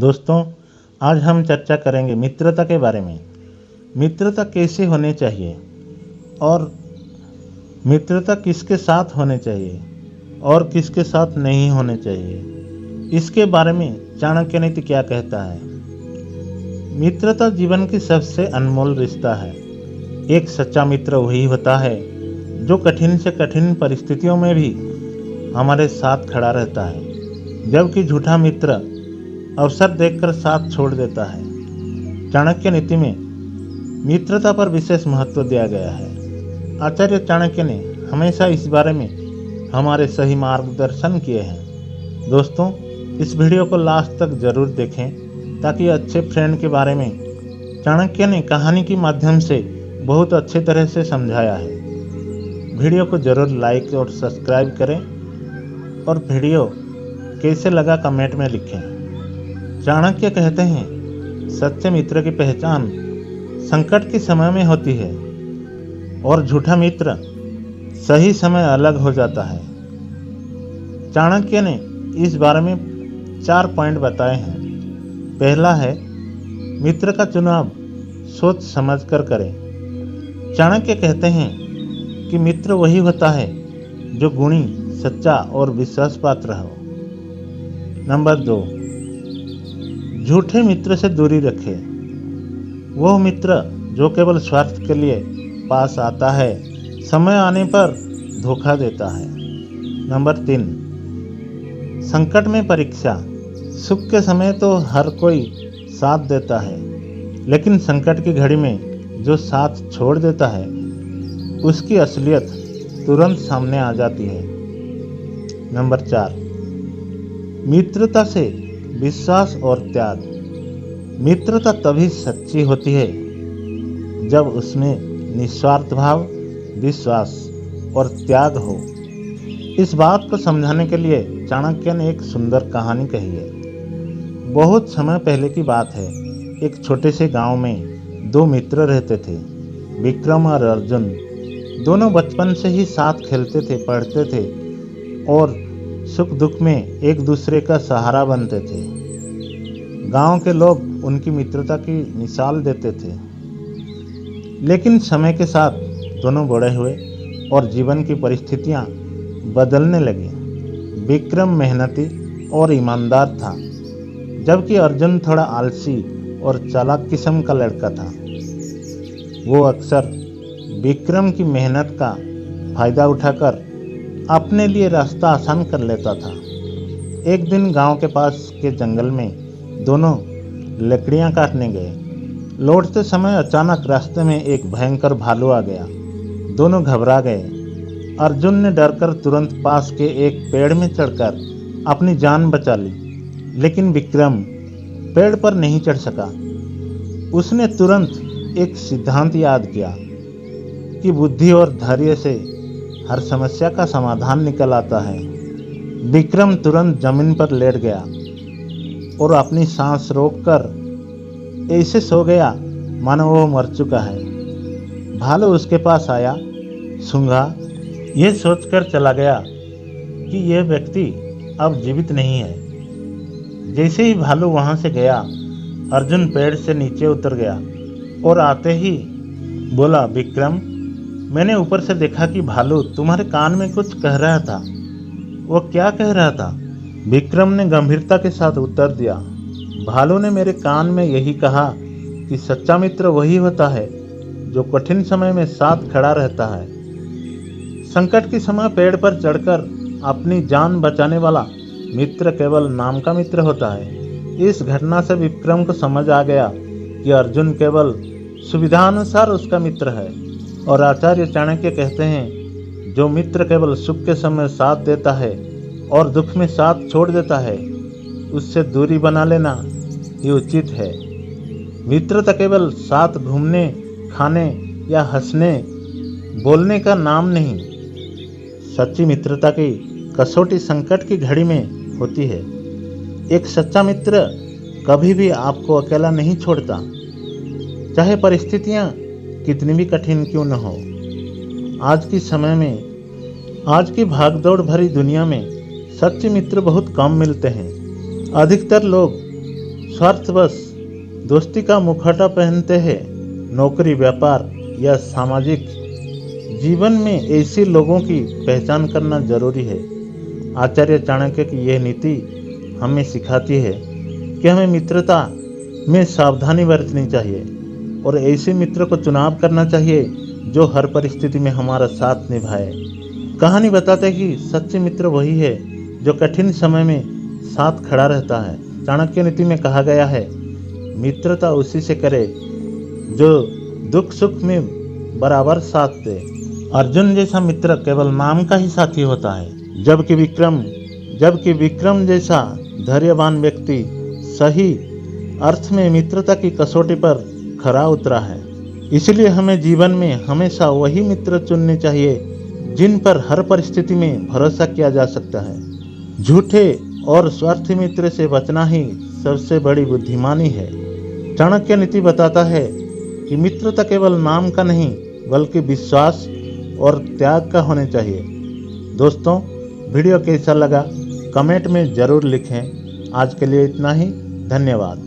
दोस्तों, आज हम चर्चा करेंगे मित्रता के बारे में। मित्रता कैसे होने चाहिए और मित्रता किसके साथ होने चाहिए और किसके साथ नहीं होने चाहिए, इसके बारे में चाणक्य नीति क्या कहता है। मित्रता जीवन की सबसे अनमोल रिश्ता है। एक सच्चा मित्र वही होता है जो कठिन से कठिन परिस्थितियों में भी हमारे साथ खड़ा रहता है, जबकि झूठा मित्र अवसर देखकर साथ छोड़ देता है। चाणक्य नीति में मित्रता पर विशेष महत्व दिया गया है। आचार्य चाणक्य ने हमेशा इस बारे में हमारे सही मार्गदर्शन किए हैं। दोस्तों, इस वीडियो को लास्ट तक जरूर देखें ताकि अच्छे फ्रेंड के बारे में चाणक्य ने कहानी के माध्यम से बहुत अच्छे तरह से समझाया है। वीडियो को जरूर लाइक और सब्सक्राइब करें और वीडियो कैसे लगा कमेंट में लिखें। चाणक्य कहते हैं, सच्चे मित्र की पहचान संकट के समय में होती है और झूठा मित्र सही समय अलग हो जाता है। चाणक्य ने इस बारे में 4 पॉइंट बताए हैं। पहला है, मित्र का चुनाव सोच समझकर करें। चाणक्य कहते हैं कि मित्र वही होता है जो गुणी, सच्चा और विश्वास पात्र हो। नंबर 2, झूठे मित्र से दूरी रखें। वह मित्र जो केवल स्वार्थ के लिए पास आता है, समय आने पर धोखा देता है। नंबर 3, संकट में परीक्षा। सुख के समय तो हर कोई साथ देता है, लेकिन संकट की घड़ी में जो साथ छोड़ देता है उसकी असलियत तुरंत सामने आ जाती है। नंबर 4, मित्रता से विश्वास और त्याग। मित्रता तभी सच्ची होती है जब उसमें निस्वार्थ भाव, विश्वास और त्याग हो। इस बात को समझाने के लिए चाणक्य ने एक सुंदर कहानी कही है। बहुत समय पहले की बात है। एक छोटे से गांव में 2 मित्र रहते थे, विक्रम और अर्जुन। दोनों बचपन से ही साथ खेलते थे, पढ़ते थे और सुख दुख में एक दूसरे का सहारा बनते थे। गांव के लोग उनकी मित्रता की मिसाल देते थे। लेकिन समय के साथ दोनों बड़े हुए और जीवन की परिस्थितियां बदलने लगी। विक्रम मेहनती और ईमानदार था, जबकि अर्जुन थोड़ा आलसी और चालाक किस्म का लड़का था। वो अक्सर विक्रम की मेहनत का फायदा उठाकर अपने लिए रास्ता आसान कर लेता था। एक दिन गांव के पास के जंगल में दोनों लकड़ियां काटने गए। लौटते समय अचानक रास्ते में एक भयंकर भालू आ गया। दोनों घबरा गए। अर्जुन ने डरकर तुरंत पास के एक पेड़ में चढ़कर अपनी जान बचा ली, लेकिन विक्रम पेड़ पर नहीं चढ़ सका। उसने तुरंत एक सिद्धांत याद किया कि बुद्धि और धैर्य से हर समस्या का समाधान निकल आता है। विक्रम तुरंत जमीन पर लेट गया और अपनी सांस रोककर ऐसे सो गया मानो वो मर चुका है। भालू उसके पास आया, सूंघा, ये सोचकर चला गया कि यह व्यक्ति अब जीवित नहीं है। जैसे ही भालू वहां से गया, अर्जुन पेड़ से नीचे उतर गया और आते ही बोला, विक्रम, मैंने ऊपर से देखा कि भालू तुम्हारे कान में कुछ कह रहा था। वो क्या कह रहा था? विक्रम ने गंभीरता के साथ उत्तर दिया, भालू ने मेरे कान में यही कहा कि सच्चा मित्र वही होता है जो कठिन समय में साथ खड़ा रहता है। संकट के समय पेड़ पर चढ़कर अपनी जान बचाने वाला मित्र केवल नाम का मित्र होता है। इस घटना से विक्रम को समझ आ गया कि अर्जुन केवल सुविधानुसार उसका मित्र है। और आचार्य चाणक्य कहते हैं, जो मित्र केवल सुख के समय साथ देता है और दुख में साथ छोड़ देता है, उससे दूरी बना लेना ही उचित है। मित्रता केवल साथ घूमने, खाने या हंसने बोलने का नाम नहीं। सच्ची मित्रता की कसौटी संकट की घड़ी में होती है। एक सच्चा मित्र कभी भी आपको अकेला नहीं छोड़ता, चाहे परिस्थितियां कितनी भी कठिन क्यों न हो। आज की भागदौड़ भरी दुनिया में सच्चे मित्र बहुत कम मिलते हैं। अधिकतर लोग स्वार्थवश दोस्ती का मुखौटा पहनते हैं। नौकरी, व्यापार या सामाजिक जीवन में ऐसे लोगों की पहचान करना जरूरी है। आचार्य चाणक्य की यह नीति हमें सिखाती है कि हमें मित्रता में सावधानी बरतनी चाहिए और ऐसे मित्र को चुनाव करना चाहिए जो हर परिस्थिति में हमारा साथ निभाए। कहानी बताते हैं कि सच्चे मित्र वही है जो कठिन समय में साथ खड़ा रहता है। चाणक्य नीति में कहा गया है, मित्रता उसी से करे जो दुख सुख में बराबर साथ दे। अर्जुन जैसा मित्र केवल नाम का ही साथी होता है, जबकि विक्रम जैसा धैर्यवान व्यक्ति सही अर्थ में मित्रता की कसौटी पर खरा उतरा है। इसलिए हमें जीवन में हमेशा वही मित्र चुनने चाहिए जिन पर हर परिस्थिति में भरोसा किया जा सकता है। झूठे और स्वार्थी मित्र से बचना ही सबसे बड़ी बुद्धिमानी है। चाणक्य नीति बताता है कि मित्रता केवल नाम का नहीं बल्कि विश्वास और त्याग का होने चाहिए। दोस्तों, वीडियो कैसा लगा कमेंट में ज़रूर लिखें। आज के लिए इतना ही। धन्यवाद।